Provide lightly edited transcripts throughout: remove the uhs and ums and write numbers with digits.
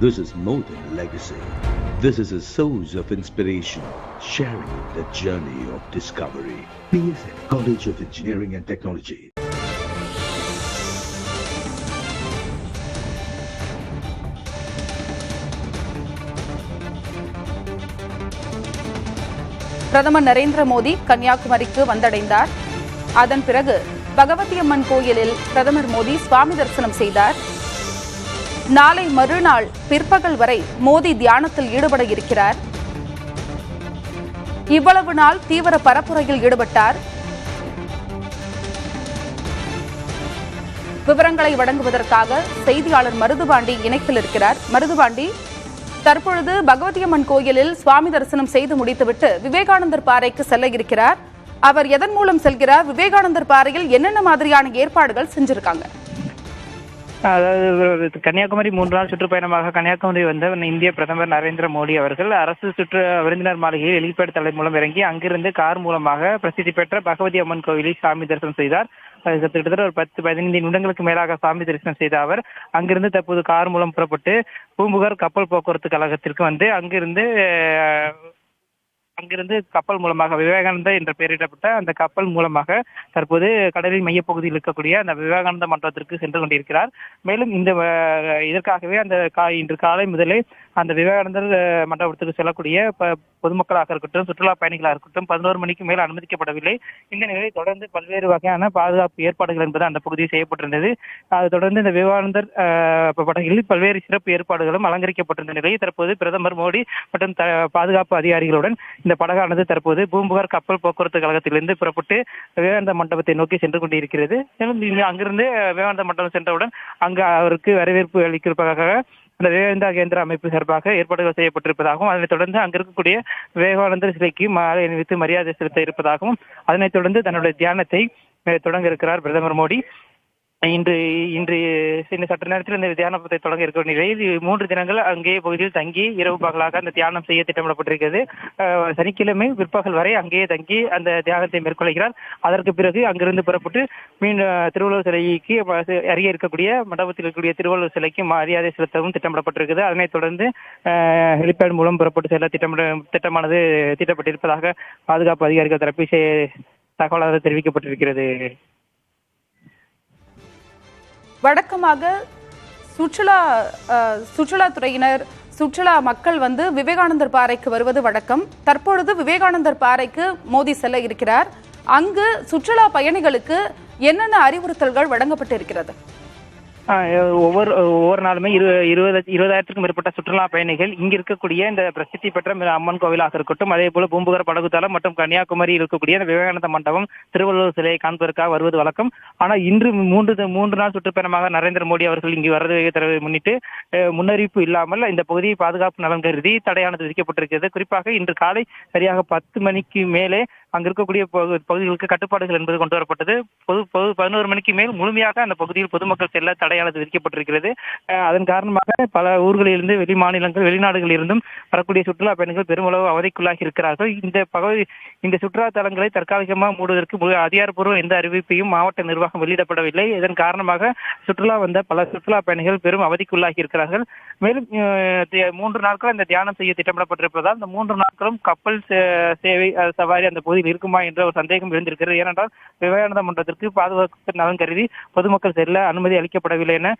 This is more than legacy. This is a source of inspiration, sharing the journey of discovery. PSN College of Engineering and Technology. பிரதமர் நரேந்திர மோடி கன்னியாகுமரிக்கு வந்தடைந்தார். அதன் பிறகு பகவதி அம்மன் கோயிலில் பிரதமர் மோடி சுவாமி தரிசனம் செய்தார். நாளை மறுநாள் பிற்பகல் வரை மோடி தியானத்தில் ஈடுபட இருக்கிறார். இவ்வளவு நாள் தீவிர பரப்புரையில் ஈடுபட்டார். விவரங்களை வழங்குவதற்காக செய்தியாளர் மருதுபாண்டி இணைப்பில் இருக்கிறார். மருதுபாண்டி, தற்பொழுது பகவதி அம்மன் கோயிலில் சுவாமி தரிசனம் செய்து முடித்துவிட்டு விவேகானந்தர் பாறைக்கு செல்ல இருக்கிறார். அவர் எதன் மூலம் செல்கிறார்? விவேகானந்தர் பாறையில் என்னென்ன மாதிரியான ஏற்பாடுகள் செஞ்சிருக்காங்க? அதாவது கன்னியாகுமரி 3 நாள் சுற்றுப்பயணமாக கன்னியாகுமரி வந்த இந்திய பிரதமர் நரேந்திர மோடி அவர்கள் அரசு விருந்தினர் மாளிகையில் ஹெலிபேட் தலை மூலம் இறங்கி அங்கிருந்து கார் மூலமாக பிரசித்தி பெற்ற பகவதி அம்மன் கோயிலில் சாமி தரிசனம் செய்தார். கிட்டத்தட்ட ஒரு 10-15 நிமிடங்களுக்கு மேலாக சாமி தரிசனம் செய்த அவர் அங்கிருந்து தற்போது கார் மூலம் புறப்பட்டு பூம்புகார் கப்பல் போக்குவரத்து கழகத்திற்கு வந்து அங்கிருந்து கப்பல் மூலமாக விவேகானந்தா என்ற பெயரிடப்பட்ட அந்த கப்பல் மூலமாக தற்போது கடலின் மையப்பகுதியில் இருக்கக்கூடிய அந்த விவேகானந்த மண்டபத்திற்கு சென்று கொண்டிருக்கிறார். மேலும் இதற்காகவே இன்று காலை முதலே அந்த விவேகானந்தர் மண்டபத்திற்கு செல்லக்கூடிய பொதுமக்களாக இருக்கட்டும், சுற்றுலா பயணிகளாக இருக்கட்டும் 11 மணிக்கு மேல் அனுமதிக்கப்படவில்லை. இந்த நிலையில் தொடர்ந்து பல்வேறு வகையான பாதுகாப்பு ஏற்பாடுகள் என்பது அந்த பகுதியில் செய்யப்பட்டிருந்தது. அதை தொடர்ந்து இந்த விவேகானந்தர் படகில் பல்வேறு சிறப்பு ஏற்பாடுகளும் அலங்கரிக்கப்பட்டிருந்த நிலையில் தற்போது பிரதமர் மோடி மற்றும் பாதுகாப்பு அதிகாரிகளுடன் இந்த படகானது தற்போது பூம்புகார் கப்பல் போக்குவரத்து கழகத்திலிருந்து புறப்பட்டு விவேகானந்த மண்டபத்தை நோக்கி சென்று கொண்டிருக்கிறது. அங்கிருந்து விவேகானந்த மண்டபம் சென்றவுடன் அங்கு அவருக்கு வரவேற்பு அளிப்பதற்காக அந்த விவேகானந்தா கேந்திர அமைப்பு சார்பாக ஏற்பாடுகள் செய்யப்பட்டிருப்பதாகவும் அதனைத் தொடர்ந்து அங்கு இருக்கக்கூடிய விவேகானந்தர் சிலைக்கு மாலை அணிவித்து மரியாதை செலுத்த இருப்பதாகவும் அதனைத் தொடர்ந்து தன்னுடைய தியானத்தை தொடங்க இருக்கிறார் பிரதமர் மோடி. இன்று சற்று நேரத்தில் இந்த தியானத்தை தொடங்க இருக்கிற நிலையில் 3 தினங்கள் அங்கே பகுதியில் தங்கி இரவு பகலாக அந்த தியானம் செய்ய திட்டமிடப்பட்டிருக்கிறது. சனிக்கிழமை பிற்பகல் வரை அங்கேயே தங்கி அந்த தியானத்தை மேற்கொள்கிறார். அதற்கு பிறகு அங்கிருந்து புறப்பட்டு திருவள்ளுவர் சிலைக்கு அருகே இருக்கக்கூடிய மண்டபத்தில் இருக்கக்கூடிய திருவள்ளுவர் சிலைக்கு மரியாதை செலுத்தவும் திட்டமிடப்பட்டிருக்கிறது. அதனைத் தொடர்ந்து ஹெலிபேட் மூலம் புறப்பட்டு செல்ல திட்டமானது தீட்டப்பட்டிருப்பதாக பாதுகாப்பு அதிகாரிகள் தரப்பில் தகவலாக தெரிவிக்கப்பட்டிருக்கிறது. வழக்கமாக சுற்றுலாத்துறையினர் சுற்றுலா மக்கள் வந்து விவேகானந்தர் பாறைக்கு வருவது வழக்கம். தற்பொழுது விவேகானந்தர் பாறைக்கு மோடி செல்ல இருக்கிறார். அங்கு சுற்றுலா பயணிகளுக்கு என்னென்ன அறிவுறுத்தல்கள் வழங்கப்பட்டிருக்கிறது? ஒவ்வொரு நாளுமே 20,000க்கும் மேற்பட்ட சுற்றுலா பயணிகள் இங்கு இருக்கக்கூடிய இந்த பிரசித்தி பெற்ற அம்மன் கோவிலாக இருக்கட்டும், அதே போல பூம்புகார் படகுத்தளம் மற்றும் கன்னியாகுமரி இருக்கக்கூடிய விவேகானந்த மண்டபம் திருவள்ளுவர் சிலையை காண்பதற்காக வருவது வழக்கம். ஆனால் இன்று 3 நாள் சுற்றுப்பயணமாக நரேந்திர மோடி அவர்கள் இங்கு வருவதை முன்னிட்டு முன்னறிவிப்பு இல்லாமல் இந்த பகுதியை பாதுகாப்பு நலன் கருதி தடையானது விதிக்கப்பட்டிருக்கிறது. குறிப்பாக இன்று காலை சரியாக 10 மணிக்கு மேலே அங்கு இருக்கக்கூடிய பகுதிகளுக்கு கட்டுப்பாடுகள் என்பது கொண்டு வரப்பட்டது. 11 மணிக்கு மேல் முழுமையாக அந்த பகுதியில் பொதுமக்கள் செல்ல தடையானது விதிக்கப்பட்டிருக்கிறது. அதன் காரணமாக பல ஊர்களிலிருந்து வெளிநாடுகளில் இருந்தும் வரக்கூடிய சுற்றுலா பயணிகள் பெருமளவு அவதிக்குள்ளாகி இருக்கிறார்கள். இந்த சுற்றுலா தலங்களை தற்காலிகமாக மூடுவதற்கு அதிகாரப்பூர்வ எந்த அறிவிப்பையும் மாவட்ட நிர்வாகம் வெளியிடப்படவில்லை. இதன் காரணமாக சுற்றுலா வந்த பல சுற்றுலா பயணிகள் பெரும் அவதிக்குள்ளாகி இருக்கிறார்கள். மேலும் 3 நாட்கள் இந்த தியானம் செய்ய திட்டமிடப்பட்டிருப்பதால் இந்த 3 நாட்களும் கப்பல் சேவை சவாரி அந்த பகுதியில் இருக்குமா என்ற ஒரு சந்தேகம் எழுந்திருக்கிறது. ஏனென்றால் விவேகானந்த மண்டபத்திற்கு பாதுகாப்பு நலன் கருதி பொதுமக்கள் செல்ல அனுமதி அளிக்கப்படவில்லை என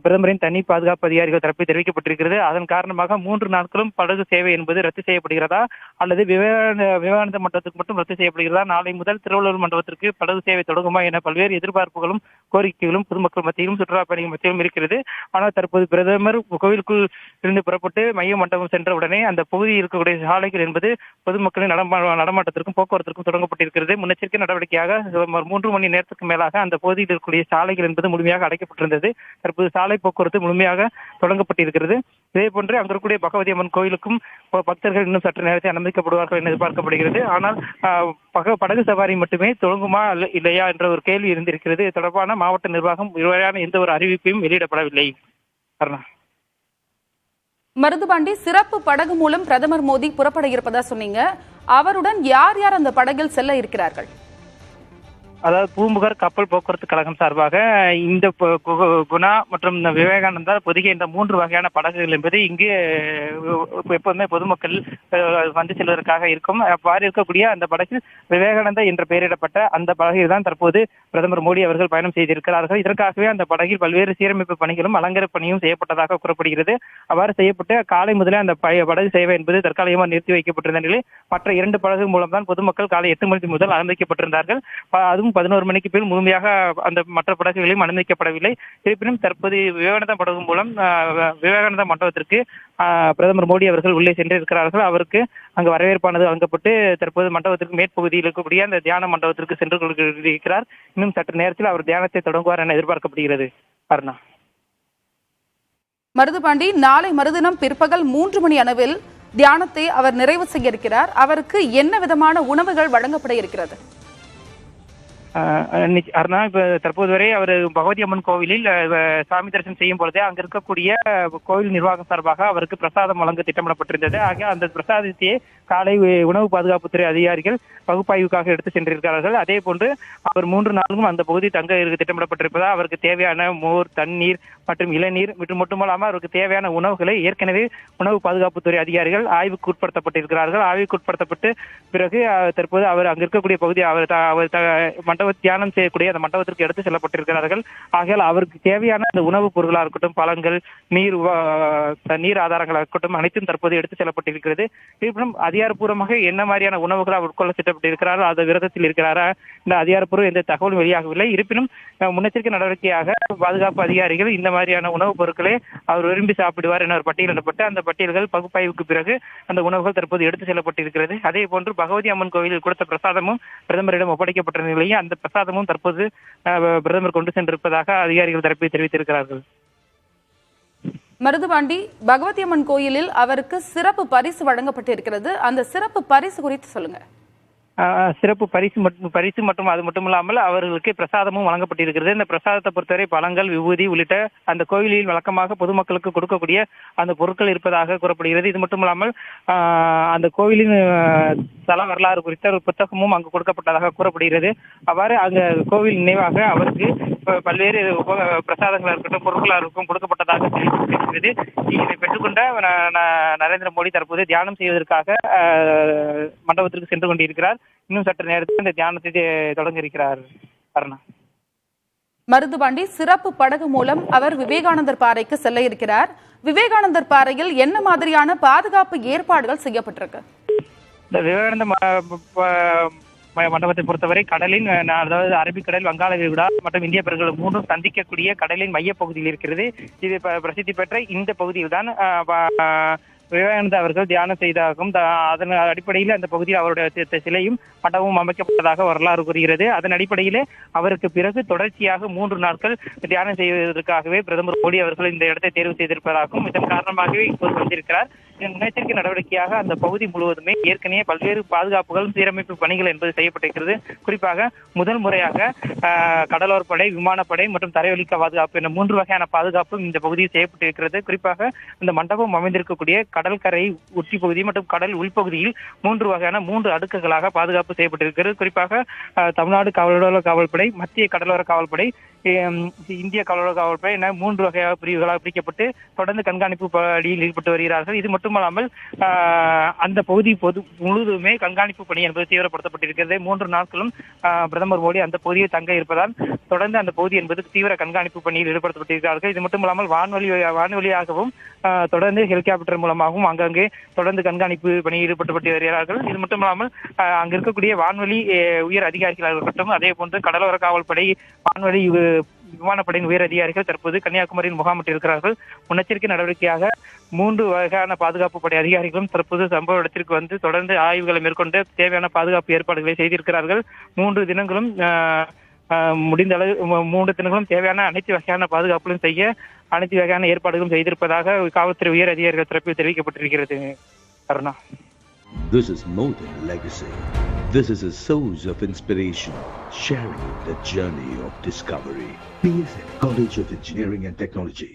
பிரதமரின் தனி பாதுகாப்பு அதிகாரிகள் தரப்பில் தெரிவிக்கப்பட்டிருக்கிறது. அதன் காரணமாக 3 நாட்களும் படகு சேவை என்பது ரத்து செய்யப்படுகிறதா அல்லது விவேகானந்த மண்டபத்துக்கு மட்டும் ரத்து செய்யப்படுகிறதா, நாளை முதல் திருவள்ளுவர் மண்டபத்திற்கு படகு சேவை தொடங்குமா என பல்வேறு எதிர்பார்ப்புகளும் கோரிக்கைகளும் பொதுமக்கள் மத்தியிலும் சுற்றுலா பயணிகள் மத்தியிலும் இருக்கிறது. ஆனால் தற்போது பிரதமர் கோவிலுக்குள் இருந்து புறப்பட்டு மைய மண்டபம் சென்ற உடனே அந்த பகுதியில் இருக்கக்கூடிய சாலைகள் என்பது பொதுமக்களின் நடமாட்டத்திற்கும் போக்குவரத்திற்கும் தொடங்கப்பட்டிருக்கிறது. முன்னெச்சரிக்கை நடவடிக்கையாக 3 மணி நேரத்துக்கு மேலாக அந்த பகுதியில் இருக்கக்கூடிய சாலைகள் என்பது முழுமையாக அடைக்கப்பட்டிருந்தது. தற்போது சாலை போக்குவரத்து முழுமையாக தொடங்கப்பட்டிருக்கிறது. இதே போன்று அங்கு இருக்கக்கூடிய பகவதி அம்மன் கோயிலுக்கும் பக்தர்கள் இன்னும் சற்று நேரத்தை அனுமதிக்கப்படுவார்கள் என எதிர்பார்க்கப்படுகிறது. ஆனால் படகு சவாரி மட்டுமே தொடங்குமா இல்லையா என்ற ஒரு கேள்வி இருந்திருக்கிறது. இது தொடர்பான மாவட்ட நிர்வாகம் இதுவரையான எந்த ஒரு அறிவிப்பையும் வெளியிடப்படவில்லை. மருதுபாண்டி, சிறப்பு படகு மூலம் பிரதமர் மோடி புறப்பட இருப்பதா சொன்னீங்க. அவருடன் யார் யார் அந்த படகில் செல்ல இருக்கிறார்கள்? அதாவது பூம்புகார் கப்பல் போக்குவரத்து கழகம் சார்பாக இந்த குணா மற்றும் இந்த விவேகானந்தா பொதிகை என்ற 3 வகையான படகுகள் என்பது இங்கு எப்போதுமே பொதுமக்கள் வந்து செல்வதற்காக இருக்கும். அவ்வாறு இருக்கக்கூடிய அந்த படகில் விவேகானந்தா என்ற பெயரிடப்பட்ட அந்த படகில் தான் தற்போது பிரதமர் மோடி அவர்கள் பயணம் செய்திருக்கிறார்கள். இதற்காகவே அந்த படகில் பல்வேறு சீரமைப்பு பணிகளும் அலங்கர பணியும் செய்யப்பட்டதாக கூறப்படுகிறது. அவ்வாறு செய்யப்பட்டு காலை முதலே அந்த படகு சேவை என்பது தற்காலிகமாக நிறுத்தி வைக்கப்பட்டிருந்த நிலையில் மற்ற 2 படகு மூலம் தான் பொதுமக்கள் காலை 8 மணி முதல் அனுமதிக்கப்பட்டிருந்தார்கள். அதுவும் 11 மணிக்கு பின் முழுமையாக அந்த மற்ற படகுகளையும் அனுமதிக்கப்படவில்லை. இருப்பினும் தற்போது விவேகானந்தா படகு மூலம் விவேகானந்தா மண்டபத்திற்கு பிரதமர் மோடி அவர்கள் உள்ளே சென்றிருக்கிறார்கள். அவருக்கு அங்கு வரவேற்பானது வழங்கப்பட்டு தற்போது மண்டபத்திற்கு மேற்பகுதியில் இருக்கக்கூடிய அந்த தியான மண்டபத்திற்கு சென்று கொண்டிருக்கிறார். இன்னும் சற்று நேரத்தில் அவர் தியானத்தை தொடங்குவார் என எதிர்பார்க்கப்படுகிறது. அருணா. மருதுபாண்டி, நாளை மறுதினம் பிற்பகல் 3 மணி அளவில் தியானத்தை அவர் நிறைவு செய்ய இருக்கிறார். அவருக்கு என்ன விதமான உணவுகள் வழங்கப்பட இருக்கிறது? அருணா, இப்ப தற்போது வரை அவர் பகவதி அம்மன் கோவிலில் சாமி தரிசனம் செய்யும் பொழுதே அங்க இருக்கக்கூடிய கோவில் நிர்வாகம் சார்பாக அவருக்கு பிரசாதம் வழங்க திட்டமிடப்பட்டிருந்தது. ஆக அந்த பிரசாதத்தையே காலை உணவு பாதுகாப்புத்துறை அதிகாரிகள் பகுப்பாய்வுக்காக எடுத்து சென்றிருக்கிறார்கள். அதே போன்று அவர் 3 நாளும் அந்த பகுதி தங்க திட்டமிடப்பட்டிருப்பதால் அவருக்கு தேவையான மோர், தண்ணீர் மற்றும் இளநீர் மற்றும் மட்டுமல்லாமல் அவருக்கு தேவையான உணவுகளை ஏற்கனவே உணவு பாதுகாப்புத்துறை அதிகாரிகள் ஆய்வுக்கு உட்படுத்தப்பட்டிருக்கிறார்கள். ஆய்வுக்கு உட்படுத்தப்பட்டு பிறகு தற்போது அவர் அங்க இருக்கக்கூடிய பகுதி அவர் தியானம் செய்யக்கூடிய அந்த மண்டபத்திற்கு எடுத்து செல்லப்பட்டிருக்கிறார்கள். ஆகையால் அவருக்கு தேவையான அந்த உணவுப் பொருளாக இருக்கட்டும், பழங்கள், நீர் ஆதாரங்களாக இருக்கட்டும் அனைத்தும் தற்போது எடுத்து செல்லப்பட்டிருக்கிறது. இருப்பினும் அதிகாரப்பூர்வமாக என்ன மாதிரியான உணவுகளை அவர் உட்கொள்ள திட்டப்பட்டிருக்கிறாரோ அது விரதத்தில் இருக்கிறாரா இந்த அதிகாரப்பூர்வ எந்த தகவலும் வெளியாகவில்லை. இருப்பினும் முன்னெச்சரிக்கை நடவடிக்கையாக பாதுகாப்பு அதிகாரிகள் இந்த மாதிரியான உணவுப் பொருட்களை அவர் விரும்பி சாப்பிடுவார் என ஒரு பட்டியலிடப்பட்டு அந்த பட்டியல்கள் பகுப்பாய்வுக்கு பிறகு அந்த உணவுகள் தற்போது எடுத்து செல்லப்பட்டிருக்கிறது. அதே போன்று பகவதி அம்மன் கோவிலில் கொடுத்த பிரசாதமும் பிரதமரிடம் ஒப்படைக்கப்பட்ட நிலையில் அந்த பிரசாதமும் தற்போது பிரதமர் கொண்டு சென்றிருப்பதாக அதிகாரிகள் தரப்பில் தெரிவித்திருக்கிறார்கள். மருதுபாண்டி, பகவதி அம்மன் கோயிலில் அவருக்கு சிறப்பு பரிசு வழங்கப்பட்டிருக்கிறது. அந்த சிறப்பு பரிசு குறித்து சொல்லுங்க. சிறப்பு பரிசு மற்றும் அது மட்டுமில்லாமல் அவர்களுக்கு பிரசாதமும் வழங்கப்பட்டிருக்கிறது. இந்த பிரசாதத்தை பொறுத்தவரை பழங்கள், விபூதி உள்ளிட்ட அந்த கோயிலில் வழக்கமாக பொதுமக்களுக்கு கொடுக்கக்கூடிய அந்த பொருட்கள் இருப்பதாக கூறப்படுகிறது. இது மட்டுமில்லாமல் அந்த கோவிலின் தல வரலாறு குறித்த ஒரு புத்தகமும் அங்கு கொடுக்கப்பட்டதாக கூறப்படுகிறது. அவ்வாறு அங்க கோவில் நினைவாக அவருக்கு பல்வேறு பிரசாதங்களாக இருக்கட்டும், பொருட்களாக இருக்கும் கொடுக்கப்பட்டதாக தெரிவிக்கப்பட்டிருக்கிறது. இதை பெற்றுக்கொண்ட நரேந்திர மோடி தற்போது தியானம் செய்வதற்காக மண்டபத்திற்கு சென்று கொண்டிருக்கிறார். இன்னும் சற்று நேரத்தில் இந்த தியானத்தை தொடங்க இருக்கிறார். அருணா. மருதுபாண்டி, சிறப்பு படகு மூலம் அவர் விவேகானந்தர் பாறைக்கு செல்ல இருக்கிறார். விவேகானந்தர் பாறையில் என்ன மாதிரியான பாதுகாப்பு ஏற்பாடுகள் செய்யப்பட்டிருக்கு? இந்த விவேகானந்த மண்டபத்தை பொறுத்தவரை கடலின், அதாவது அரபிக்கடல், வங்காள விரிகுடா மற்றும் இந்திய பெருங்கடல் 3 சந்திக்கக்கூடிய கடலின் மைய பகுதியில் இருக்கிறது. இது பிரசித்தி பெற்ற இந்த பகுதியில் தான் விவேகானந்தா அவர்கள் தியானம் செய்ததாகவும் அதன் அடிப்படையில் அந்த பகுதியில் அவருடைய சிலையும் மண்டபமும் அமைக்கப்பட்டதாக வரலாறு கூறுகிறது. அதன் அடிப்படையிலே அவருக்கு பிறகு தொடர்ச்சியாக 3 நாட்கள் தியானம் செய்வதற்காகவே பிரதமர் மோடி அவர்கள் இந்த இடத்தை தேர்வு செய்திருப்பதாகவும் இதன் காரணமாகவே இப்போது வந்திருக்கிறார். இதன் முன்னெச்சரிக்கை நடவடிக்கையாக அந்த பகுதி முழுவதுமே ஏற்கனவே பல்வேறு பாதுகாப்புகளும் சீரமைப்பு பணிகள் என்பது செய்யப்பட்டிருக்கிறது. குறிப்பாக முதல் முறையாக கடலோரப்படை, விமானப்படை மற்றும் தரைவழி பாதுகாப்பு என 3 வகையான பாதுகாப்பும் இந்த பகுதியில் செய்யப்பட்டிருக்கிறது. குறிப்பாக இந்த மண்டபம் அமைந்திருக்கக்கூடிய கடற்கரை உச்சி பகுதி மற்றும் கடல் உள்பகுதியில் 3 வகையான 3 அடுக்குகளாக பாதுகாப்பு செய்யப்பட்டிருக்கிறது. குறிப்பாக தமிழ்நாடு கடலோர காவல்படை, மத்திய கடலோர காவல்படை, இந்திய கடலோர காவல்படை என 3 வகையாக பிரிவுகளாக பிரிக்கப்பட்டு தொடர்ந்து கண்காணிப்பு பணியில் ஈடுபட்டு வருகிறார்கள். இது மட்டுமல்லாமல் அந்த பகுதி முழுவதுமே கண்காணிப்பு பணி என்பது தீவிரப்படுத்தப்பட்டிருக்கிறது. 3 நாட்களும் பிரதமர் மோடி அந்த பகுதியில் தங்க இருப்பதால் தொடர்ந்து அந்த பகுதி என்பது தீவிர கண்காணிப்பு பணியில் ஈடுபடுத்தப்பட்டிருக்கிறார்கள். இது மட்டுமல்லாமல் வான்வழியாகவும் தொடர்ந்து ஹெலிகாப்டர் மூலமாகவும் அங்கங்கே தொடர்ந்து கண்காணிப்பு பணியில் ஈடுபட்டு வருகிறார்கள். இது மட்டுமல்லாமல் அங்க இருக்கக்கூடிய வான்வழி உயர் அதிகாரிகளாக இருக்கட்டும், அதே போன்று கடலோர காவல்படை, வான்வழி விமானப்படையின் உயர் அதிகாரிகள் தற்போது கன்னியாகுமரியில் முகாமிட்டிருக்கிறார்கள். முன்னெச்சரிக்கை நடவடிக்கையாக 3 வகையான பாதுகாப்பு படை அதிகாரிகளும் தற்போது சம்பவ இடத்திற்கு வந்து தொடர்ந்து ஆய்வுகளை மேற்கொண்டு தேவையான பாதுகாப்பு ஏற்பாடுகளை செய்திருக்கிறார்கள். 3 தினங்களும் முடிந்த அளவு 3 தினங்களும் தேவையான அனைத்து வகையான பாதுகாப்புகளும் செய்ய அனைத்து வகையான ஏற்பாடுகளும் செய்திருப்பதாக காவல்துறை உயர் அதிகாரிகள் தரப்பில் தெரிவிக்கப்பட்டிருக்கிறது. Aruna. This is more than a legacy. This is a source of inspiration, sharing the journey of discovery. PSN College of Engineering and Technology.